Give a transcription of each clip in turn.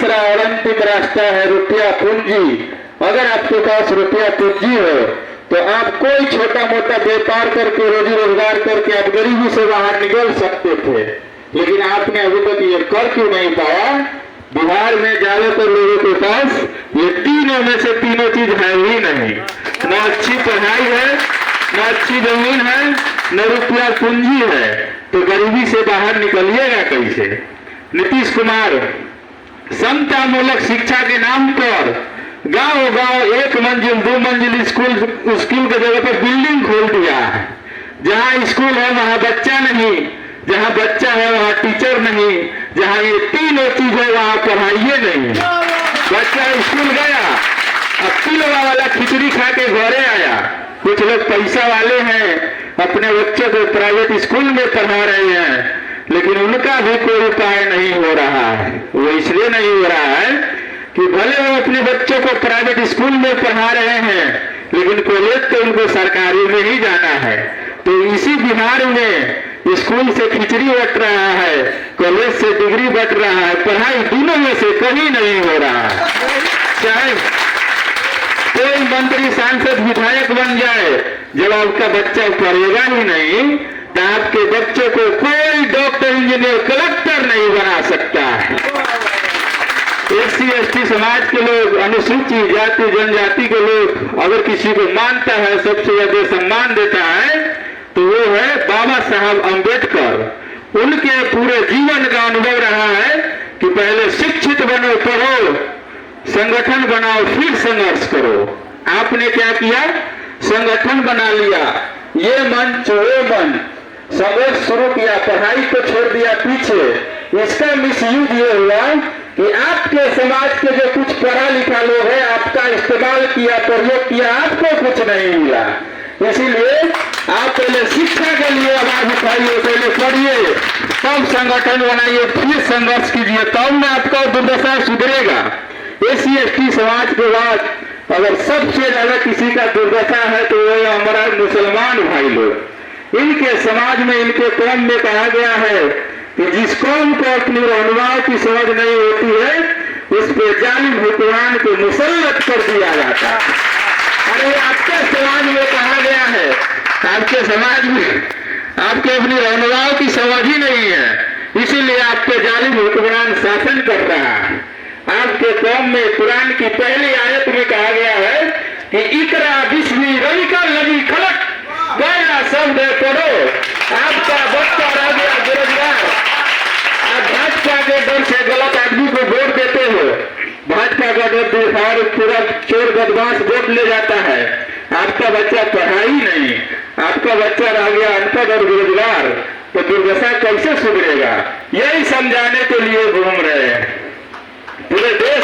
तीसरा और अंतिम रास्ता है रुपया पूंजी। अगर आपके पास रुपया पूंजी हो तो आप कोई छोटा मोटा व्यापार करके रोजी रोजगार करके आप गरीबी से बाहर निकल सकते थे, लेकिन आपने अभी तक ये कर क्यों नहीं पाया? बिहार में ज्यादातर लोगों के पास ये तीनों में से तीनों चीज है ही नहीं। न अच्छी पढ़ाई है, न अच्छी जमीन है, न रुपया पूंजी है, तो गरीबी से बाहर निकलिएगा कैसे? नीतीश कुमार समता मूलक शिक्षा के नाम पर गांव गांव 1 मंजिल 2 मंजिल स्कूल के जगह पर बिल्डिंग खोल दिया है। जहां स्कूल है वहां बच्चा नहीं, जहां बच्चा है वहां टीचर नहीं, जहां ये तीनों चीज है वहां पढ़ाइए नहीं। बच्चा स्कूल गया, अब किलो वाला खिचड़ी खा के घरे आया। कुछ लोग पैसा वाले हैं, अपने बच्चों को प्राइवेट स्कूल में पढ़ा रहे हैं, लेकिन उनका भी कोई उपाय नहीं हो रहा है। वो इसलिए नहीं हो रहा है कि भले वो अपने बच्चों को प्राइवेट स्कूल में पढ़ा रहे हैं, लेकिन कॉलेज तो उनको सरकारी में ही जाना है। तो इसी बिहार में स्कूल से खिचड़ी बट रहा है, कॉलेज से डिग्री बट रहा है, पढ़ाई तीनों में से कहीं नहीं हो रहा है। चाहे कोई मंत्री सांसद विधायक बन जाए, जब आपका बच्चा पढ़ेगा ही नहीं तो आपके बच्चों को कोई डॉक्टर इंजीनियर कलेक्टर नहीं बना सकता है। SC ST समाज के लोग, अनुसूचित जाति जनजाति के लोग अगर किसी को मानता है, सबसे ज्यादा सम्मान देता है, तो वो है बाबा साहब अम्बेडकर। उनके पूरे जीवन का अनुभव रहा है कि पहले शिक्षित बनो, पढ़ो, संगठन बनाओ, फिर संघर्ष करो। आपने क्या किया? संगठन बना लिया, ये मंच वो मंच, संघर्ष शुरू किया, पढ़ाई को छोड़ दिया पीछे। इसका मिसयूज ये हुआ कि आपके समाज के जो कुछ पढ़ा लिखा लोग हैं, आपका इस्तेमाल किया, प्रयोग किया, आपको कुछ नहीं मिला। इसीलिए आप पहले शिक्षा के लिए आवाज उठाइए, पहले पढ़िए, तब संगठन बनाइए, फिर संघर्ष कीजिए, तब में आपका दुर्दशा सुधरेगा। SC ST समाज के बाद अगर सबसे ज्यादा किसी का दुर्दशा है तो वो हमारा मुसलमान भाई लोग। इनके समाज में, इनके कौम में कहा गया है कि जिस कौम को अपनी रहनुमाओं की समझ नहीं होती है, उस पे जालिम हुक्मरान को मुसल्लत कर दिया जाता है। अरे आपके समाज में कहा गया है, आपके समाज में आपके अपनी रहनुमाओं की समझ ही नहीं है, इसीलिए आपके जालिम हुक्मरान शासन कर रहा है। आपके कौम में कुरान की पहली आयत में कहा गया है कि इकरा बिस्मी रबिका लगी खलक, पहला शब्द पढ़ो। आपका बच्चा रह गया बेरोजगार, आप भाजपा के डर से गलत आदमी को वोट देते हो, भाजपा का डर दिखार पूरा चोर बदमाश वोट ले जाता है। आपका बच्चा पढ़ाई नहीं, आपका बच्चा रह गया अनपढ़ और बेरोजगार, तो दुर्दशा कैसे सुधरेगा? यही समझाने के लिए घूम रहे हैं। पूरे देश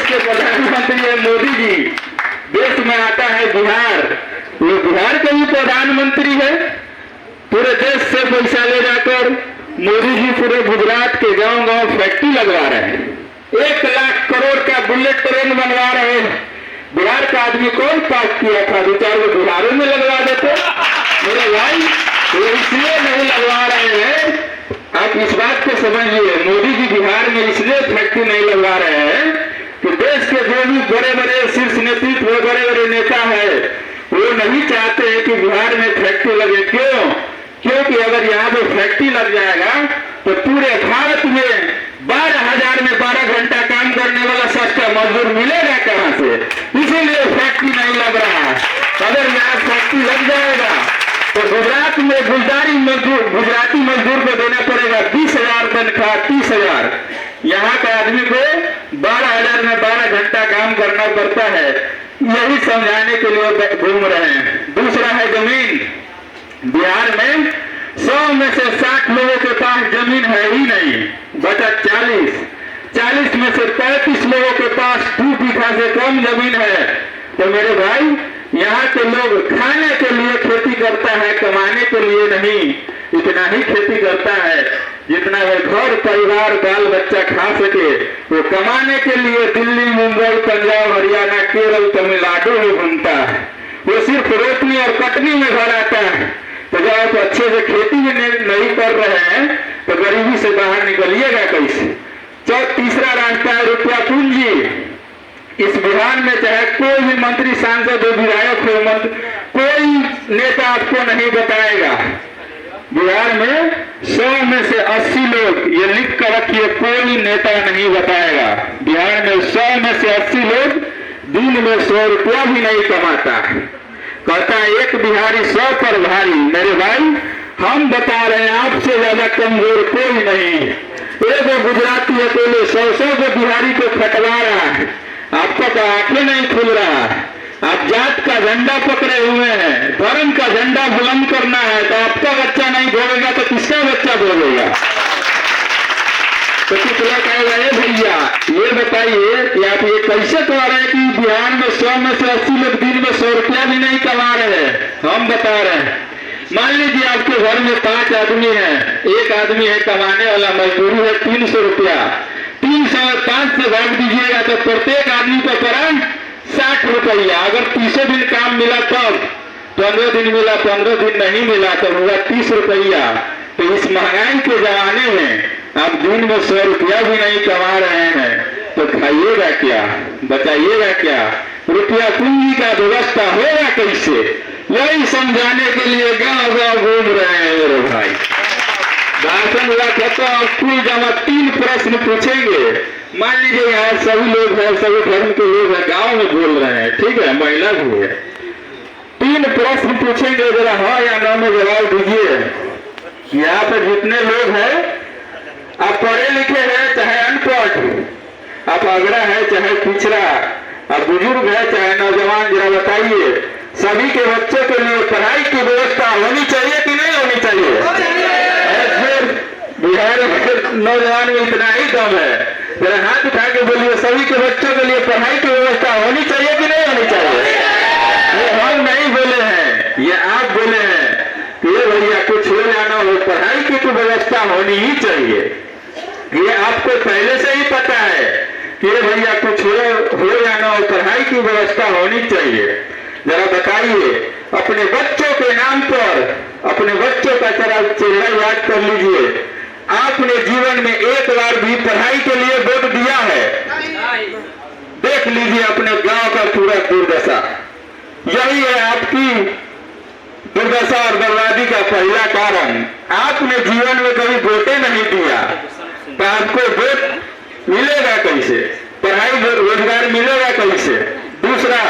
के प्रधानमंत्री है मोदी जी। देश में आता है बिहार, वो बिहार के भी प्रधानमंत्री है। पूरे देश से पैसा ले जाकर मोदी जी पूरे गुजरात के गांव गांव फैक्ट्री लगवा रहे हैं। 1 लाख करोड़ का बुलेट ट्रेन बनवा रहे हैं। बिहार का आदमी कौन पास किया था? 2-4 को बिहारों में लगवा देते मेरे भाई, वो इसलिए नहीं लगवा रहे हैं। आप इस बात को समझिए, मोदी जी बिहार में इसलिए फैक्ट्री नहीं लगवा रहे हैं कि देश के जो भी बड़े बड़े शीर्ष नेतृत्व, बड़े बड़े नेता है, वो नहीं चाहते हैं कि बिहार में फैक्ट्री लगे। क्यों? क्योंकि अगर यहाँ पे फैक्ट्री लग जाएगा तो पूरे भारत में 12,000 में 12 घंटा काम करने वाला सस्ता मजदूर मिलेगा कहाँ से? इसीलिए फैक्ट्री नहीं लग रहा है। अगर यहाँ फैक्ट्री लग जाएगा तो गुजरात में गुजराती मजदूर को देना पड़ेगा 20,000 तनख्वाह, 30,000। यहाँ का आदमी को 12,000 में 12 घंटा काम करना पड़ता है। यही समझाने के लिए घूम रहे हैं। दूसरा है जमीन। बिहार में 100 में से 60 लोगों के पास जमीन है ही नहीं, बचा 40 में से 35 लोगों के पास 2 बीघा से कम जमीन है। तो मेरे भाई, यहाँ के लोग खाने के लिए खेती करता है, कमाने के लिए नहीं। इतना ही खेती करता है जितना वह घर परिवार बाल बच्चा खा सके। वो कमाने के लिए दिल्ली, मुंबई, पंजाब, हरियाणा, केरल, तमिलनाडु में घूमता है। वो सिर्फ रोपनी और कटनी में घर आता है। तो जब आप अच्छे से खेती भी नहीं कर रहे हैं तो गरीबी से बाहर निकलिएगा कैसे? तीसरा रास्ता है रुपया पूंजी। इस बिहार में चाहे कोई भी मंत्री, सांसद हो, विधायक हो, कोई नेता आपको नहीं बताएगा। बिहार में 100 में से 80 लोग, ये लिख कर रखिए, कोई नेता नहीं बताएगा। बिहार में 100 में से 80 लोग दिन में 100 रुपया भी नहीं कमाता। कहता है एक बिहारी 100 पर भारी। मेरे भाई हम बता रहे हैं, आपसे ज्यादा कमजोर कोई नहीं। एक गुजराती अकेले 100 को बिहारी को खटवा रहा है। आपका तो आंखें नहीं खुल रहा। आप जात का झंडा पकड़े हुए हैं, धर्म का झंडा बुलंद करना है, तो आपका बच्चा नहीं बोलेगा तो किसका बच्चा बोलेगा? तो कुछ लोग कहेगा, ये भैया ये बताइए कि आप ये कैसे कह रहे हैं कि बिहार में 100 में से 80 लोग दिन में 100 रुपया भी नहीं कमा रहे हैं? हम बता रहे हैं, मान लीजिए आपके घर में 5 आदमी हैं, एक आदमी है कमाने वाला, मजदूरी है 300 रुपया, 305 से भाग दीजिएगा तो प्रत्येक आदमी को पड़ा 60 रुपया। अगर 30 दिन काम मिला तब, 15 दिन मिला, 15 दिन नहीं मिला तो हुआ 30 रुपया। तो इस महंगाई के जमाने में आप दिन में 100 रुपया भी नहीं कमा रहे हैं तो खाइएगा क्या, बचाइएगा क्या? रुपया पूंजी का व्यवस्था होगा कैसे? यही समझाने के लिए गांव गांव घूम रहे हैं मेरे भाई। भाषण हुआ कहता है स्कूल जमा 3 प्रश्न पूछेंगे। मान लीजिए यहाँ सभी लोग हैं, सभी धर्म के लोग हैं, गांव में बोल रहे हैं, ठीक है, महिला भी है। 3 प्रश्न पूछेंगे, जरा हाँ या ना में जवाब दीजिए। यहाँ पर जितने लोग हैं, आप पढ़े लिखे हैं चाहे अनपढ़, आप अगड़ा है चाहे पिछड़ा, आप बुजुर्ग है चाहे नौजवान, जरा बताइए सभी के बच्चों के लिए पढ़ाई की व्यवस्था होनी चाहिए कि नहीं होनी चाहिए? बिहार में नौजवान में इतना ही दम है, जरा हाथ उठा के बोलिए सभी के बच्चों के लिए पढ़ाई की व्यवस्था होनी चाहिए कि नहीं होनी चाहिए? ये हम नहीं बोले हैं, ये आप बोले हैं कि ये भैया कुछ हो जाना हो, पढ़ाई की तो व्यवस्था होनी ही चाहिए। ये आपको पहले से ही पता है कि ये भैया कुछ हो जाना हो, पढ़ाई की व्यवस्था होनी चाहिए। जरा बताइए अपने बच्चों के नाम पर, अपने बच्चों का चेहरा याद कर लीजिए, आपने जीवन में एक बार भी पढ़ाई के लिए वोट दिया है? देख लीजिए अपने गांव का पूरा दुर्दशा। यही है आपकी दुर्दशा और बर्बादी का पहला कारण। आपने जीवन में कभी वोटे नहीं दिया तो आपको वोट मिलेगा कैसे? पढ़ाई रोजगार मिलेगा कैसे? दूसरा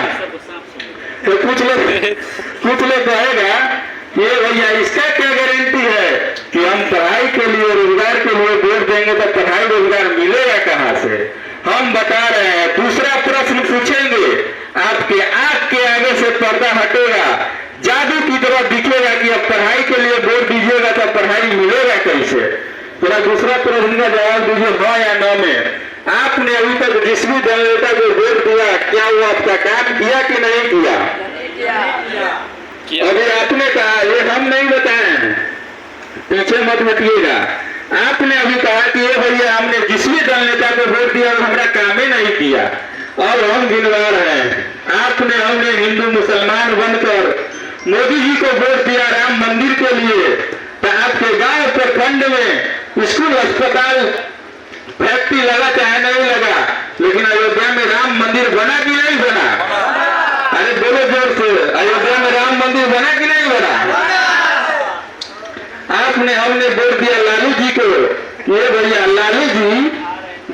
तो कुछ लोग कहेगा कि भैया इसका क्या गारंटी है कि हम पढ़ाई के लिए, रोजगार के लिए वोट देंगे तो पढ़ाई रोजगार मिलेगा कहाँ से? हम बता रहे हैं, दूसरा प्रश्न पूछेंगे, आपके आंख के आगे से पर्दा हटेगा, जादू की तरह दिखेगा कि अब पढ़ाई के लिए वोट दीजिएगा तो पढ़ाई मिलेगा कैसे? थोड़ा दूसरा प्रश्न का जवाब दीजिए हाँ या ना में। आपने अभी तक जिस भी दल नेता को वोट दिया, क्या वो आपका काम किया कि नहीं किया? अभी आपने कहा, ये हम नहीं बताए, पीछे मत हटिएगा। आपने अभी कहा कि ये भैया हमने जिस भी दल नेता को वोट दिया हमारा काम ही नहीं किया। अब हम गिनवा रहे हैं, हमने हिंदू मुसलमान बनकर मोदी जी को वोट दिया राम मंदिर के लिए, तो आपके गांव प्रखंड में स्कूल, अस्पताल, फैक्ट्री लगा चाहे नहीं लगा, लेकिन अयोध्या में राम मंदिर बना कि नहीं बना? अरे बोलो जोर से, अयोध्या में राम मंदिर बना कि नहीं बना? हमने वोट दिया लालू जी को, ये भैया लालू जी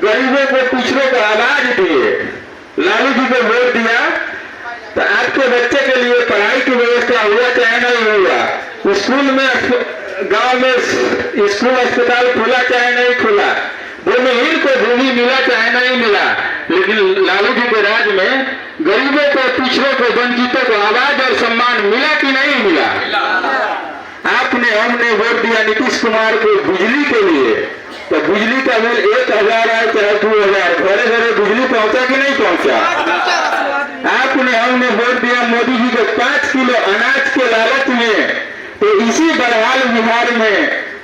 गरीबों को, पिछड़ों को आवाज दिए, लालू जी को वोट दिया तो आपके बच्चे के लिए पढ़ाई की व्यवस्था हुआ चाहे नहीं हुआ? स्कूल में, गांव में स्कूल, अस्पताल खुला चाहे नहीं खुला? भूमिहीन को भूमि मिला चाहे नहीं मिला? लेकिन लालू जी के राज में गरीबों को, पिछड़ों को, वंचितों को आवाज और सम्मान मिला कि नहीं मिला? हमने वोट दिया नीतीश कुमार को बिजली के लिए, तो बिजली का बिल 1000 आए चाहे 2000, घरे घरे बिजली पहुंचा कि नहीं पहुंचा? हमने वोट दिया मोदी जी को 5 किलो अनाज के लालच में, तो इसी बहरहाल बिहार में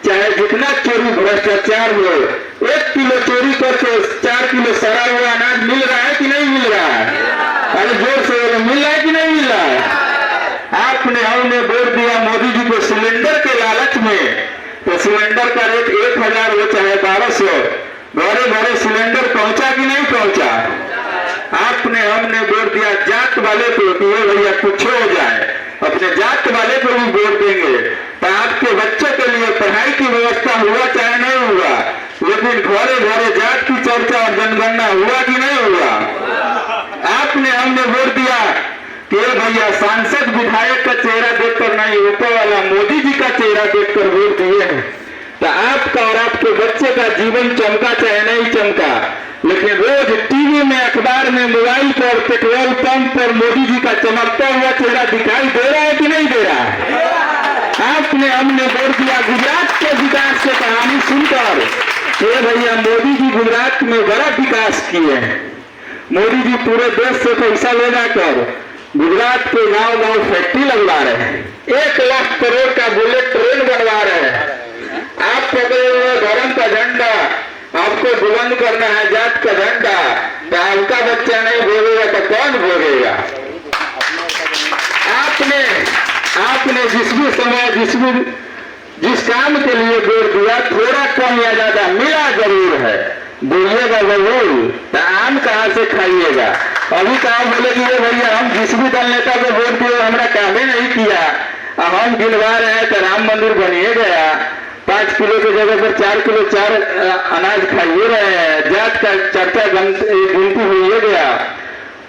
चाहे जितना चोरी भ्रष्टाचार हो, 1 किलो चोरी करके 4 किलो सड़ा हुआ अनाज मिल रहा है कि नहीं मिल रहा है? अरे जोर से मिल रहा है कि नहीं मिल रहा है? हमने वोट दिया मोदी जी को सिलेंडर के लालच में, तो सिलेंडर का रेट 1000 हो चाहे 1200, घरे घरे सिलेंडर सिलेंडर पहुंचा कि नहीं पहुंचा? आपने हमने वोट दिया जात वाले को कि ये भैया कुछ हो जाए, अपने जात वाले को भी वोट देंगे। तो आपके बच्चों के लिए पढ़ाई की व्यवस्था हुआ चाहे नहीं हुआ, लेकिन घरे घरे जात की चर्चा और जनगणना हुआ कि नहीं हुआ? आपने हमने वोट दिया कि भैया सांसद विधायक का चेहरा देखकर नहीं, ऊपर वाला मोदी जी का चेहरा देखकर वोट दिए हैं। तो आपका और आपके बच्चे का जीवन चमका चाहे नहीं चमका, लेकिन रोज टीवी में, अखबार में, मोबाइल पर, पेट्रोल पंप पर मोदी जी का चमकता हुआ चेहरा दिखाई दे रहा है कि नहीं दे रहा है? आपने हमने वोट दिया गुजरात के विकास की कहानी सुनकर कि भैया मोदी जी गुजरात में बड़ा विकास किए हैं। मोदी जी पूरे देश से पैसा ले जाकर गुजरात के गांव गांव फैक्ट्री लगवा रहे हैं, 1 लाख करोड़ का बुलेट ट्रेन बनवा रहे हैं। आप पकड़े हुए धर्म का झंडा, आपको बुलंद करना है जात का झंडा, तो आपका बच्चा नहीं भोगेगा तो कौन भोगेगा? आपने जिस भी समय जिस काम के लिए वोट दिया, थोड़ा कम या ज्यादा मिला जरूर है, बोलिएगा जरूर, तो आम कहाँ से खाइएगा? अभी कहा बोले कि भैया हम जिस भी दल नेता को वोट दिए हमरा कामे नहीं किया, हम गिनवा रहे हैं तो राम मंदिर बनिए गया, 5 किलो की जगह पर 4 किलो 4 अनाज खाइए रहे हैं, जात का चर्चा गिनती हुई गया।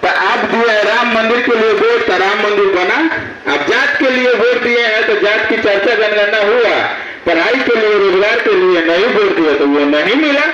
तो आप दिए राम मंदिर के लिए वोट, तो राम मंदिर बना। आप जात के लिए वोट दिए हैं तो जात की चर्चा जनगणना हुआ, पढ़ाई के लिए, रोजगार के लिए नहीं वोट दिए तो वो नहीं मिला।